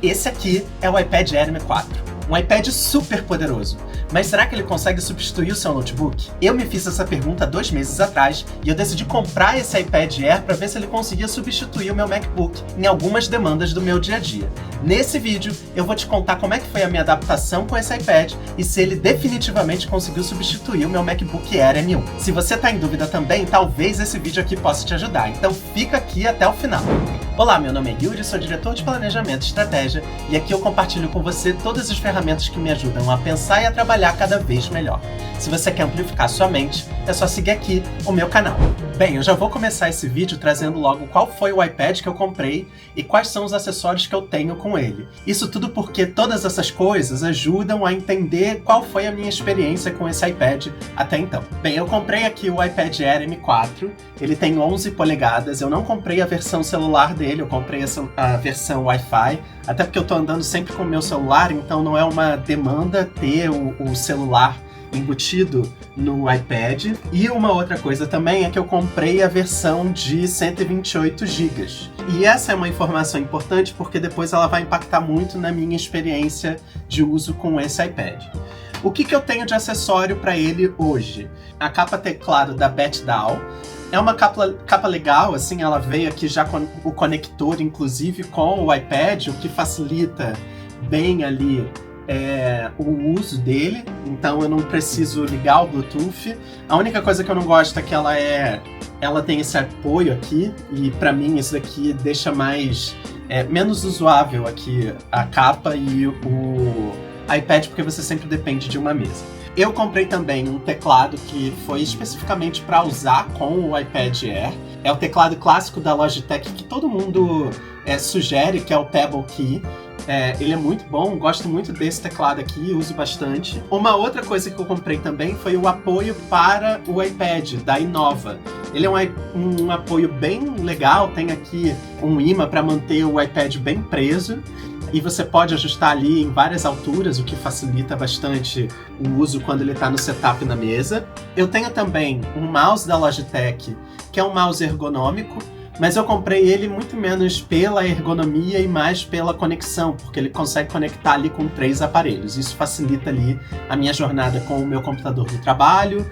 Esse aqui é o iPad Air M4, um iPad super poderoso. Mas será que ele consegue substituir o seu notebook? Eu me fiz essa pergunta 2 meses atrás e eu decidi comprar esse iPad Air para ver se ele conseguia substituir o meu MacBook em algumas demandas do meu dia a dia. Nesse vídeo, eu vou te contar como é que foi a minha adaptação com esse iPad e se ele definitivamente conseguiu substituir o meu MacBook Air M1. Se você tá em dúvida também, talvez esse vídeo aqui possa te ajudar, então fica aqui até o final. Olá, meu nome é Yuri, sou diretor de Planejamento e Estratégia e aqui eu compartilho com você todas as ferramentas que me ajudam a pensar e a trabalhar cada vez melhor. Se você quer amplificar sua mente, é só seguir aqui o meu canal. Bem, eu já vou começar esse vídeo trazendo logo qual foi o iPad que eu comprei e quais são os acessórios que eu tenho com ele. Isso tudo porque todas essas coisas ajudam a entender qual foi a minha experiência com esse iPad até então. Bem, eu comprei aqui o iPad Air M4, ele tem 11 polegadas, eu não comprei a versão celular dele, eu comprei a versão Wi-Fi, até porque eu tô andando sempre com o meu celular, então não é uma demanda ter o celular embutido no iPad. E uma outra coisa também é que eu comprei a versão de 128 GB. E essa é uma informação importante porque depois ela vai impactar muito na minha experiência de uso com esse iPad. O que eu tenho de acessório para ele hoje? A capa teclado da BetDAO. É uma capa legal, assim, ela veio aqui já com o conector, inclusive, com o iPad, o que facilita bem ali o uso dele, então eu não preciso ligar o Bluetooth. A única coisa que eu não gosto é que ela tem esse apoio aqui, e pra mim isso daqui deixa menos usuável aqui a capa e o iPad, porque você sempre depende de uma mesa. Eu comprei também um teclado que foi especificamente para usar com o iPad Air. É o teclado clássico da Logitech que todo mundo sugere, que é o Pebble Key. Ele é muito bom, gosto muito desse teclado aqui, uso bastante. Uma outra coisa que eu comprei também foi o apoio para o iPad, da Innova. Ele é um apoio bem legal, tem aqui um imã para manter o iPad bem preso. E você pode ajustar ali em várias alturas, o que facilita bastante o uso quando ele está no setup na mesa. Eu tenho também um mouse da Logitech, que é um mouse ergonômico, mas eu comprei ele muito menos pela ergonomia e mais pela conexão, porque ele consegue conectar ali com 3 aparelhos. Isso facilita ali a minha jornada com o meu computador do trabalho,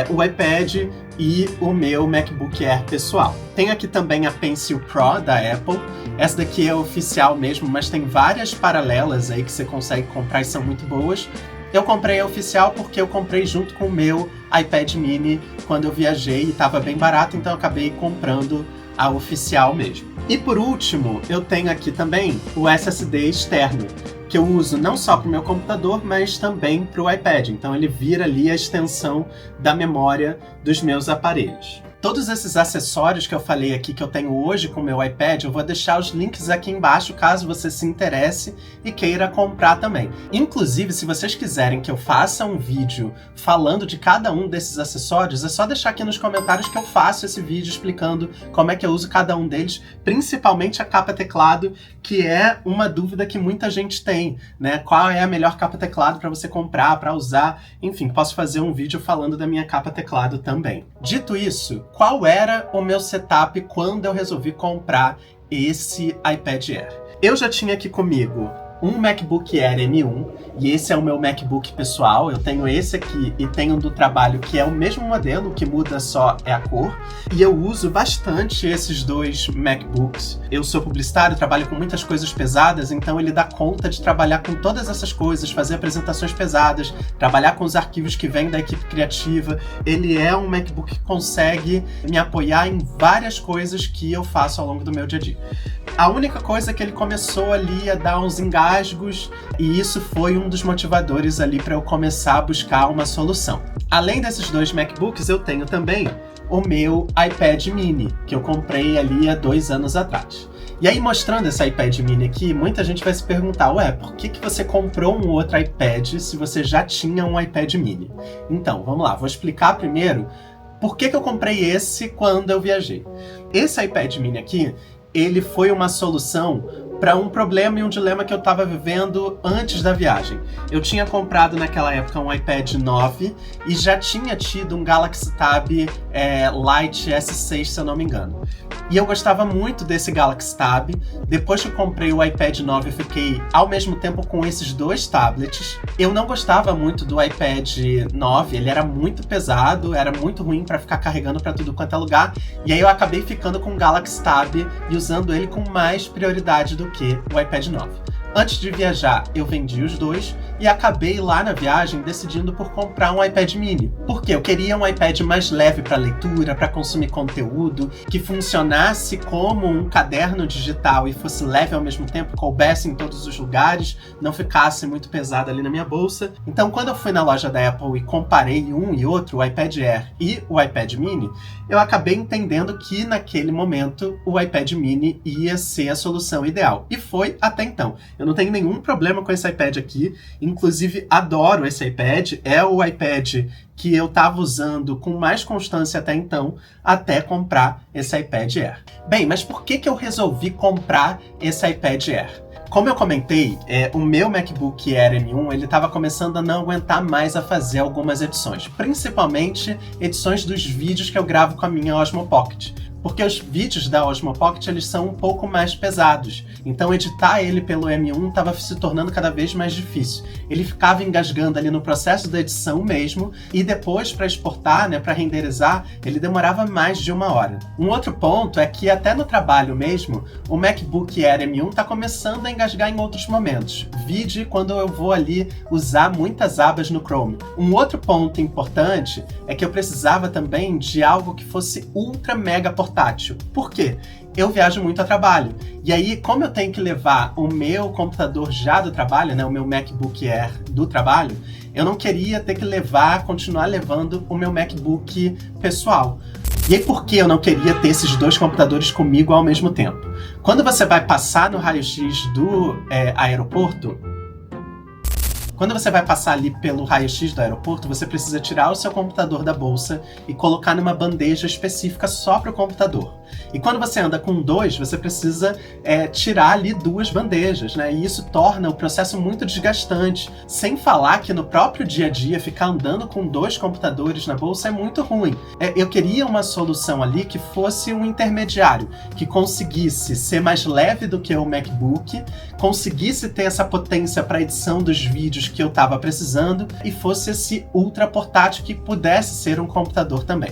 o iPad e o meu MacBook Air pessoal. Tenho aqui também a Pencil Pro da Apple. Essa daqui é oficial mesmo, mas tem várias paralelas aí que você consegue comprar e são muito boas. Eu comprei a oficial porque eu comprei junto com o meu iPad mini quando eu viajei e estava bem barato, então eu acabei comprando a oficial mesmo. E por último, eu tenho aqui também o SSD externo, que eu uso não só para o meu computador, mas também para o iPad. Então ele vira ali a extensão da memória dos meus aparelhos. Todos esses acessórios que eu falei aqui que eu tenho hoje com o meu iPad, eu vou deixar os links aqui embaixo caso você se interesse e queira comprar também. Inclusive, se vocês quiserem que eu faça um vídeo falando de cada um desses acessórios, é só deixar aqui nos comentários que eu faço esse vídeo explicando como é que eu uso cada um deles, principalmente a capa teclado, que é uma dúvida que muita gente tem, né? Qual é a melhor capa teclado para você comprar, para usar? Enfim, posso fazer um vídeo falando da minha capa teclado também. Dito isso, qual era o meu setup quando eu resolvi comprar esse iPad Air? Eu já tinha aqui comigo um MacBook Air M1, e esse é o meu MacBook pessoal. Eu tenho esse aqui e tenho um do trabalho que é o mesmo modelo, o que muda só é a cor. E eu uso bastante esses dois MacBooks. Eu sou publicitário, trabalho com muitas coisas pesadas, então ele dá conta de trabalhar com todas essas coisas, fazer apresentações pesadas, trabalhar com os arquivos que vêm da equipe criativa. Ele é um MacBook que consegue me apoiar em várias coisas que eu faço ao longo do meu dia a dia. A única coisa é que ele começou ali a dar uns engasgos, e isso foi um dos motivadores ali para eu começar a buscar uma solução. Além desses dois MacBooks, eu tenho também o meu iPad mini, que eu comprei ali há 2 anos atrás. E aí, mostrando esse iPad mini aqui, muita gente vai se perguntar, por que você comprou um outro iPad se você já tinha um iPad mini? Então, vamos lá, vou explicar primeiro por que eu comprei esse quando eu viajei. Esse iPad mini aqui, ele foi uma solução para um problema e um dilema que eu estava vivendo antes da viagem. Eu tinha comprado naquela época um iPad 9 e já tinha tido um Galaxy Tab Lite S6, se eu não me engano. E eu gostava muito desse Galaxy Tab. Depois que eu comprei o iPad 9, eu fiquei ao mesmo tempo com esses dois tablets. Eu não gostava muito do iPad 9, ele era muito pesado, era muito ruim para ficar carregando para tudo quanto é lugar. E aí eu acabei ficando com o Galaxy Tab e usando ele com mais prioridade do que o iPad 9. Antes de viajar, eu vendi os dois e acabei lá na viagem decidindo por comprar um iPad mini. Porque eu queria um iPad mais leve para leitura, para consumir conteúdo, que funcionasse como um caderno digital e fosse leve ao mesmo tempo, coubesse em todos os lugares, não ficasse muito pesado ali na minha bolsa. Então, quando eu fui na loja da Apple e comparei um e outro, o iPad Air e o iPad mini, eu acabei entendendo que naquele momento o iPad mini ia ser a solução ideal. E foi até então. Eu não tenho nenhum problema com esse iPad aqui, inclusive adoro esse iPad, é o iPad que eu estava usando com mais constância até então, até comprar esse iPad Air. Bem, mas por que eu resolvi comprar esse iPad Air? Como eu comentei, o meu MacBook Air M1 ele estava começando a não aguentar mais a fazer algumas edições, principalmente edições dos vídeos que eu gravo com a minha Osmo Pocket. Porque os vídeos da Osmo Pocket eles são um pouco mais pesados, então editar ele pelo M1 estava se tornando cada vez mais difícil. Ele ficava engasgando ali no processo da edição mesmo, e depois para exportar, para renderizar, ele demorava mais de 1 hora. Um outro ponto é que até no trabalho mesmo, o MacBook Air M1 está começando a engasgar em outros momentos. Vide quando eu vou ali usar muitas abas no Chrome. Um outro ponto importante é que eu precisava também de algo que fosse ultra mega portátil. Por quê? Eu viajo muito a trabalho. E aí, como eu tenho que levar o meu computador já do trabalho, o meu MacBook Air do trabalho, eu não queria ter que continuar levando o meu MacBook pessoal. E aí, por que eu não queria ter esses dois computadores comigo ao mesmo tempo? Quando você vai passar no raio-x do aeroporto, quando você vai passar ali pelo raio-x do aeroporto, você precisa tirar o seu computador da bolsa e colocar numa bandeja específica só para o computador. E quando você anda com dois, você precisa tirar ali 2 bandejas, E isso torna o processo muito desgastante. Sem falar que no próprio dia a dia, ficar andando com 2 computadores na bolsa é muito ruim. Eu queria uma solução ali que fosse um intermediário, que conseguisse ser mais leve do que o MacBook, conseguisse ter essa potência para edição dos vídeos que eu estava precisando e fosse esse ultra portátil que pudesse ser um computador também.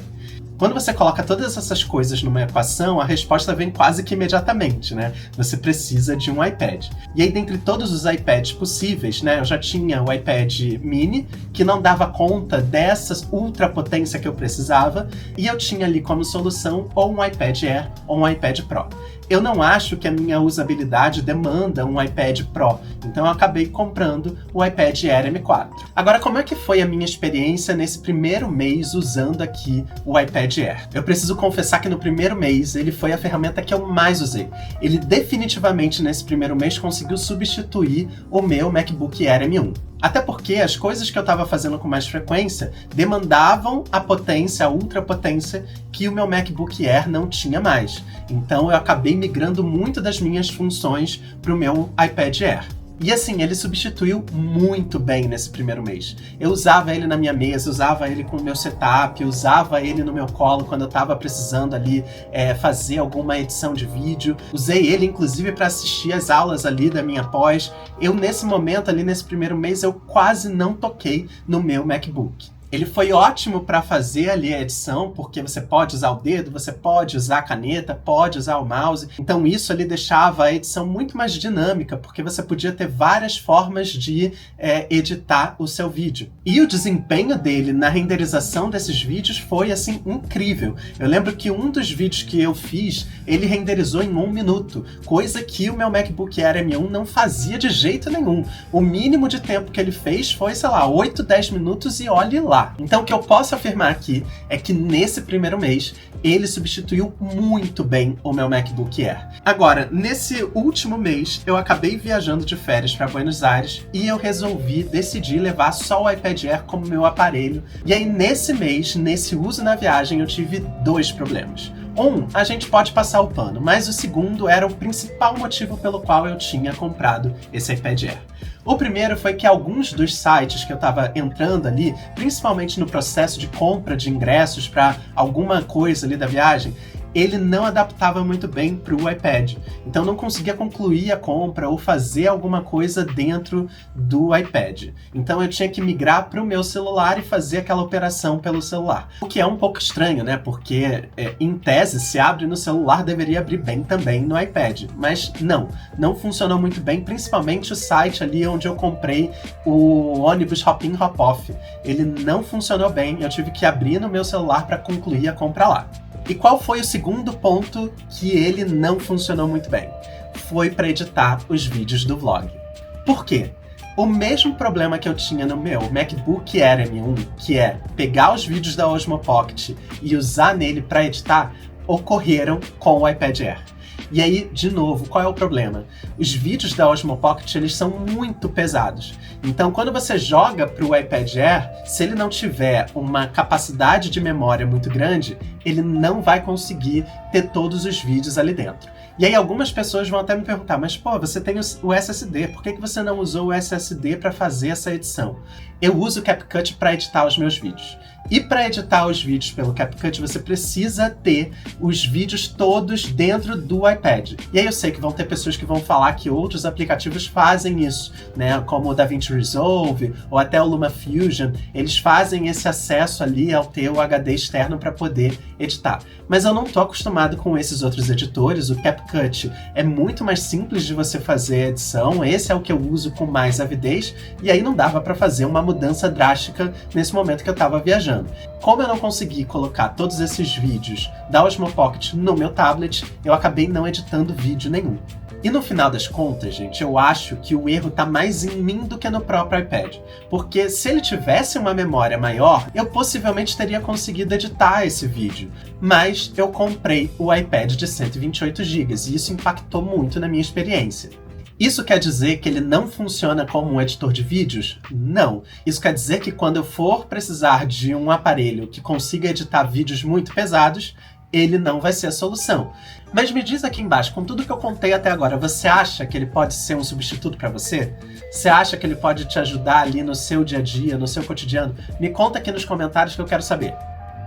Quando você coloca todas essas coisas numa equação, a resposta vem quase que imediatamente, Você precisa de um iPad. E aí, dentre todos os iPads possíveis, eu já tinha o iPad mini, que não dava conta dessa ultra potência que eu precisava, e eu tinha ali como solução ou um iPad Air ou um iPad Pro. Eu não acho que a minha usabilidade demanda um iPad Pro, então eu acabei comprando o iPad Air M4. Agora, como é que foi a minha experiência nesse primeiro mês usando aqui o iPad Air? Eu preciso confessar que no primeiro mês ele foi a ferramenta que eu mais usei. Ele definitivamente nesse primeiro mês conseguiu substituir o meu MacBook Air M1. Até porque as coisas que eu estava fazendo com mais frequência demandavam a potência, a ultra potência que o meu MacBook Air não tinha mais. Então eu acabei migrando muito das minhas funções para o meu iPad Air. E assim, ele substituiu muito bem nesse primeiro mês. Eu usava ele na minha mesa, usava ele com o meu setup, usava ele no meu colo quando eu estava precisando ali fazer alguma edição de vídeo. Usei ele, inclusive, para assistir as aulas ali da minha pós. Eu, nesse momento ali, nesse primeiro mês, eu quase não toquei no meu MacBook. Ele foi ótimo para fazer ali a edição, porque você pode usar o dedo, você pode usar a caneta, pode usar o mouse. Então isso ali deixava a edição muito mais dinâmica, porque você podia ter várias formas de editar o seu vídeo. E o desempenho dele na renderização desses vídeos foi, assim, incrível. Eu lembro que um dos vídeos que eu fiz, ele renderizou em 1 minuto, coisa que o meu MacBook Air M1 não fazia de jeito nenhum. O mínimo de tempo que ele fez foi, 8, 10 minutos e olhe lá. Então o que eu posso afirmar aqui é que nesse primeiro mês ele substituiu muito bem o meu MacBook Air. Agora, nesse último mês, eu acabei viajando de férias para Buenos Aires e eu decidi levar só o iPad Air como meu aparelho. E aí nesse mês, nesse uso na viagem, eu tive 2 problemas. A gente pode passar o pano, mas o segundo era o principal motivo pelo qual eu tinha comprado esse iPad Air. O primeiro foi que alguns dos sites que eu estava entrando ali, principalmente no processo de compra de ingressos para alguma coisa ali da viagem, ele não adaptava muito bem para o iPad. Então não conseguia concluir a compra ou fazer alguma coisa dentro do iPad. Então eu tinha que migrar para o meu celular e fazer aquela operação pelo celular. O que é um pouco estranho, né? Porque, em tese, se abre no celular, deveria abrir bem também no iPad. Mas não funcionou muito bem, principalmente o site ali onde eu comprei o ônibus Hop In, Hop Off. Ele não funcionou bem, eu tive que abrir no meu celular para concluir a compra lá. E qual foi o segundo ponto que ele não funcionou muito bem? Foi para editar os vídeos do vlog. Por quê? O mesmo problema que eu tinha no meu MacBook Air M1, que é pegar os vídeos da Osmo Pocket e usar nele para editar, ocorreram com o iPad Air. E aí, de novo, qual é o problema? Os vídeos da Osmo Pocket, eles são muito pesados. Então, quando você joga para o iPad Air, se ele não tiver uma capacidade de memória muito grande, ele não vai conseguir ter todos os vídeos ali dentro. E aí algumas pessoas vão até me perguntar, mas pô, você tem o SSD, por que você não usou o SSD para fazer essa edição? Eu uso o CapCut para editar os meus vídeos. E para editar os vídeos pelo CapCut, você precisa ter os vídeos todos dentro do iPad. E aí eu sei que vão ter pessoas que vão falar que outros aplicativos fazem isso, né? Como o DaVinci Resolve ou até o LumaFusion. Eles fazem esse acesso ali ao teu HD externo para poder editar. Mas eu não estou acostumado com esses outros editores. O CapCut é muito mais simples de você fazer a edição. Esse é o que eu uso com mais avidez. E aí não dava para fazer uma mudança drástica nesse momento que eu estava viajando. Como eu não consegui colocar todos esses vídeos da Osmo Pocket no meu tablet, eu acabei não editando vídeo nenhum. E no final das contas, gente, eu acho que o erro tá mais em mim do que no próprio iPad. Porque se ele tivesse uma memória maior, eu possivelmente teria conseguido editar esse vídeo. Mas eu comprei o iPad de 128 GB e isso impactou muito na minha experiência. Isso quer dizer que ele não funciona como um editor de vídeos? Não. Isso quer dizer que quando eu for precisar de um aparelho que consiga editar vídeos muito pesados, ele não vai ser a solução. Mas me diz aqui embaixo, com tudo que eu contei até agora, você acha que ele pode ser um substituto para você? Você acha que ele pode te ajudar ali no seu dia a dia, no seu cotidiano? Me conta aqui nos comentários que eu quero saber.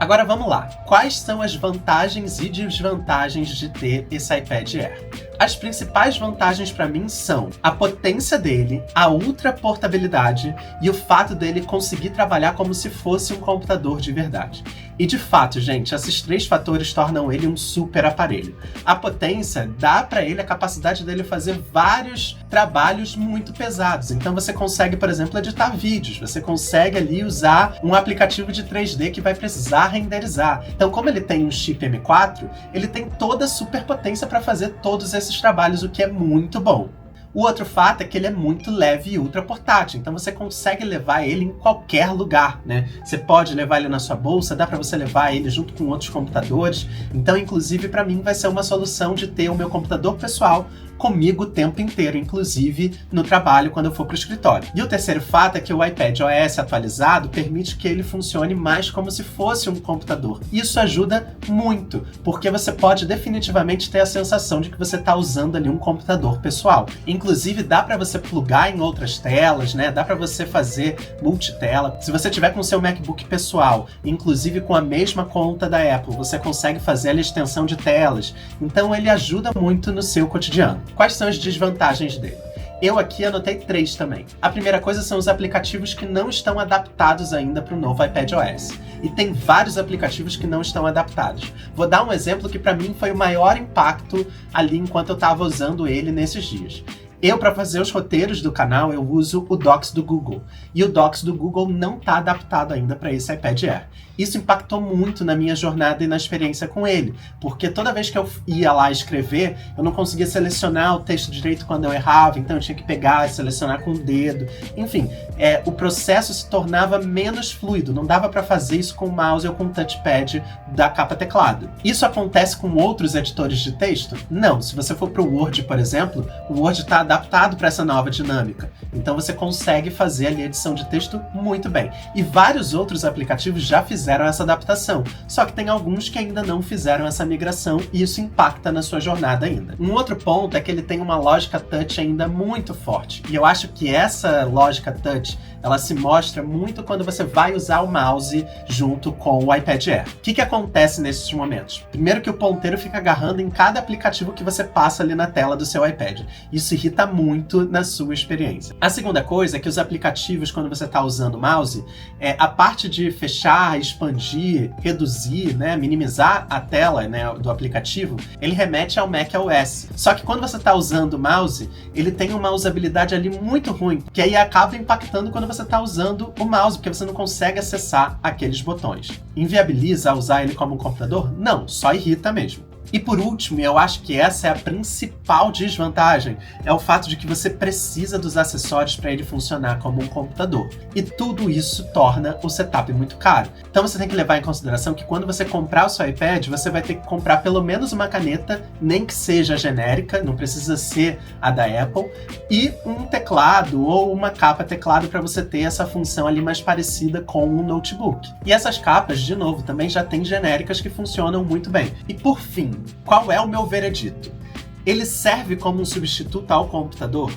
Agora vamos lá. Quais são as vantagens e desvantagens de ter esse iPad Air? As principais vantagens para mim são a potência dele, a ultra portabilidade e o fato dele conseguir trabalhar como se fosse um computador de verdade. E de fato, gente, esses três fatores tornam ele um super aparelho. A potência dá para ele a capacidade dele fazer vários trabalhos muito pesados. Então você consegue, por exemplo, editar vídeos, você consegue ali usar um aplicativo de 3D que vai precisar renderizar. Então, como ele tem um chip M4, ele tem toda a superpotência para fazer todos esses trabalhos, o que é muito bom. O outro fato é que ele é muito leve e ultra portátil, então você consegue levar ele em qualquer lugar, né? Você pode levar ele na sua bolsa, dá para você levar ele junto com outros computadores. Então, inclusive, para mim vai ser uma solução de ter o meu computador pessoal comigo o tempo inteiro, inclusive no trabalho quando eu for para o escritório. E o terceiro fato é que o iPad OS atualizado permite que ele funcione mais como se fosse um computador. Isso ajuda muito, porque você pode definitivamente ter a sensação de que você está usando ali um computador pessoal. Inclusive dá para você plugar em outras telas, né? Dá para você fazer multitela. Se você tiver com o seu MacBook pessoal, inclusive com a mesma conta da Apple, você consegue fazer a extensão de telas. Então ele ajuda muito no seu cotidiano. Quais são as desvantagens dele? Eu aqui anotei 3 também. A primeira coisa são os aplicativos que não estão adaptados ainda para o novo iPad OS. E tem vários aplicativos que não estão adaptados. Vou dar um exemplo que para mim foi o maior impacto ali enquanto eu estava usando ele nesses dias. Eu, para fazer os roteiros do canal, eu uso o Docs do Google. E o Docs do Google não está adaptado ainda para esse iPad Air. Isso impactou muito na minha jornada e na experiência com ele, porque toda vez que eu ia lá escrever, eu não conseguia selecionar o texto direito quando eu errava, então eu tinha que pegar e selecionar com o dedo. Enfim, o processo se tornava menos fluido, não dava para fazer isso com o mouse ou com o touchpad da capa teclado. Isso acontece com outros editores de texto? Não. Se você for para o Word, por exemplo, o Word está adaptado para essa nova dinâmica. Então você consegue fazer ali a edição de texto muito bem. E vários outros aplicativos já fizeram essa adaptação, só que tem alguns que ainda não fizeram essa migração e isso impacta na sua jornada ainda. Um outro ponto é que ele tem uma lógica touch ainda muito forte. E eu acho que essa lógica touch, ela se mostra muito quando você vai usar o mouse junto com o iPad Air. O que acontece nesses momentos? Primeiro que o ponteiro fica agarrando em cada aplicativo que você passa ali na tela do seu iPad. Isso irrita muito na sua experiência. A segunda coisa é que os aplicativos, quando você está usando o mouse, a parte de fechar, expandir, reduzir, né, minimizar a tela, né, do aplicativo, ele remete ao macOS. Só que quando você está usando o mouse, ele tem uma usabilidade ali muito ruim, que aí acaba impactando quando você está usando o mouse, porque você não consegue acessar aqueles botões. Inviabiliza usar ele como um computador? Não, só irrita mesmo. E por último, eu acho que essa é a principal desvantagem, é o fato de que você precisa dos acessórios para ele funcionar como um computador. E tudo isso torna o setup muito caro. Então você tem que levar em consideração que quando você comprar o seu iPad, você vai ter que comprar pelo menos uma caneta, nem que seja genérica, não precisa ser a da Apple, e um teclado ou uma capa teclado para você ter essa função ali mais parecida com um notebook. E essas capas, de novo, também já tem genéricas que funcionam muito bem. E por fim, qual é o meu veredito? Ele serve como um substituto ao computador?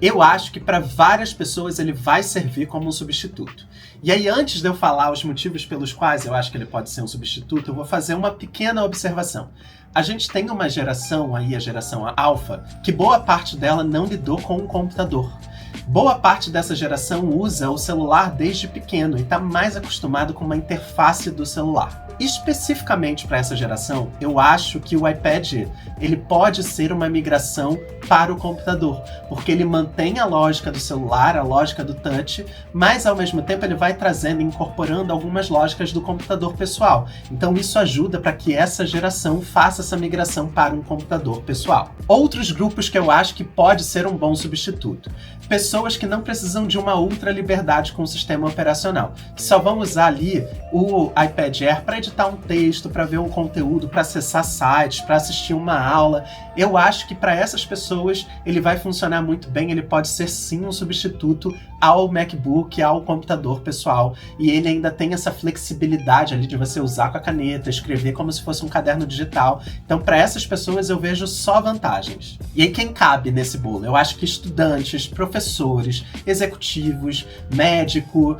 Eu acho que para várias pessoas ele vai servir como um substituto. E aí, antes de eu falar os motivos pelos quais eu acho que ele pode ser um substituto, eu vou fazer uma pequena observação. A gente tem uma geração aí, a geração Alpha, que boa parte dela não lidou com um computador. Boa parte dessa geração usa o celular desde pequeno e está mais acostumado com uma interface do celular. Especificamente para essa geração, eu acho que o iPad ele pode ser uma migração para o computador, porque ele mantém a lógica do celular, a lógica do touch, mas ao mesmo tempo ele vai trazendo, incorporando algumas lógicas do computador pessoal. Então isso ajuda para que essa geração faça essa migração para um computador pessoal. Outros grupos que eu acho que pode ser um bom substituto. Pessoas que não precisam de uma ultra liberdade com o sistema operacional, que só vão usar ali o iPad Air para editar um texto, para ver um conteúdo, para acessar sites, para assistir uma aula. Eu acho que para essas pessoas ele vai funcionar muito bem, ele pode ser sim um substituto ao MacBook, ao computador pessoal, e ele ainda tem essa flexibilidade ali de você usar com a caneta, escrever como se fosse um caderno digital. Então para essas pessoas eu vejo só vantagens. E aí quem cabe nesse bolo? Eu acho que estudantes, professores, executivos, médico,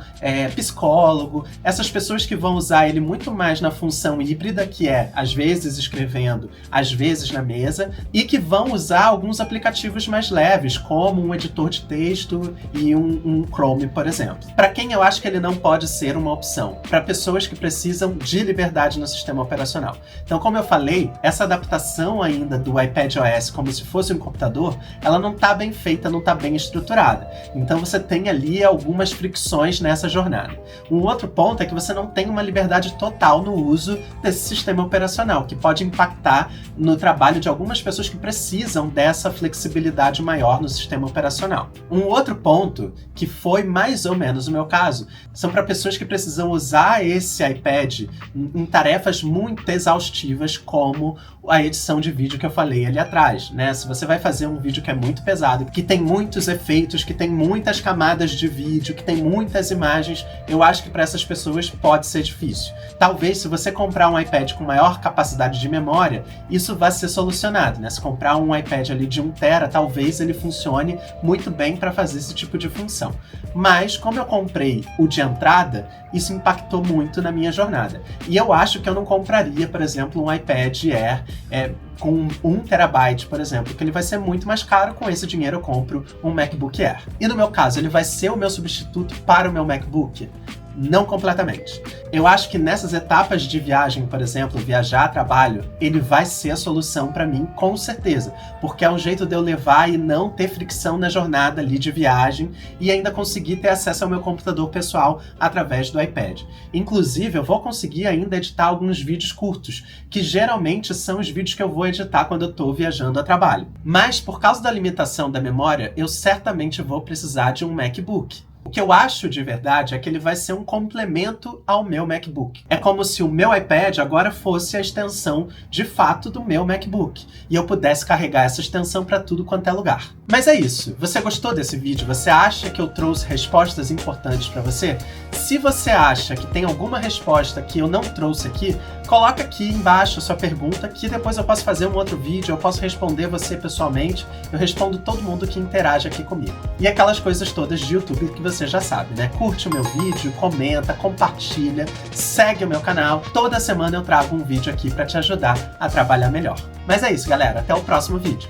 psicólogo, essas pessoas que vão usar ele muito mais na função híbrida, que é às vezes escrevendo, às vezes na mesa, e que vão usar alguns aplicativos mais leves, como um editor de texto e um Chrome, por exemplo. Para quem eu acho que ele não pode ser uma opção? Para pessoas que precisam de liberdade no sistema operacional. Então, como eu falei, essa adaptação ainda do iPadOS como se fosse um computador, ela não está bem feita, não está bem estruturada. Então você tem ali algumas fricções nessa jornada. Um outro ponto é que você não tem uma liberdade total no uso desse sistema operacional, que pode impactar no trabalho de algumas pessoas que precisam dessa flexibilidade maior no sistema operacional. Um outro ponto, que foi mais ou menos o meu caso, são para pessoas que precisam usar esse iPad em tarefas muito exaustivas, como a edição de vídeo que eu falei ali atrás, né? Se você vai fazer um vídeo que é muito pesado, que tem muitos efeitos, que tem muitas camadas de vídeo, que tem muitas imagens, eu acho que para essas pessoas pode ser difícil. Talvez, se você comprar um iPad com maior capacidade de memória, isso vai ser solucionado, né? Se comprar um iPad ali de 1 TB, talvez ele funcione muito bem para fazer esse tipo de função. Mas, como eu comprei o de entrada, isso impactou muito na minha jornada. E eu acho que eu não compraria, por exemplo, um iPad Air com 1 TB, por exemplo, porque ele vai ser muito mais caro. Com esse dinheiro eu compro um MacBook Air. E no meu caso, ele vai ser o meu substituto para o meu MacBook? Não completamente. Eu acho que nessas etapas de viagem, por exemplo, viajar a trabalho, ele vai ser a solução para mim, com certeza, porque é um jeito de eu levar e não ter fricção na jornada ali de viagem e ainda conseguir ter acesso ao meu computador pessoal através do iPad. Inclusive, eu vou conseguir ainda editar alguns vídeos curtos, que geralmente são os vídeos que eu vou editar quando eu estou viajando a trabalho. Mas, por causa da limitação da memória, eu certamente vou precisar de um MacBook. O que eu acho de verdade é que ele vai ser um complemento ao meu MacBook. É como se o meu iPad agora fosse a extensão de fato do meu MacBook e eu pudesse carregar essa extensão para tudo quanto é lugar. Mas é isso. Você gostou desse vídeo? Você acha que eu trouxe respostas importantes para você? Se você acha que tem alguma resposta que eu não trouxe aqui, coloca aqui embaixo a sua pergunta, que depois eu posso fazer um outro vídeo, eu posso responder você pessoalmente, eu respondo todo mundo que interage aqui comigo. E aquelas coisas todas de YouTube que você já sabe, né? Curte o meu vídeo, comenta, compartilha, segue o meu canal. Toda semana eu trago um vídeo aqui para te ajudar a trabalhar melhor. Mas é isso, galera. Até o próximo vídeo.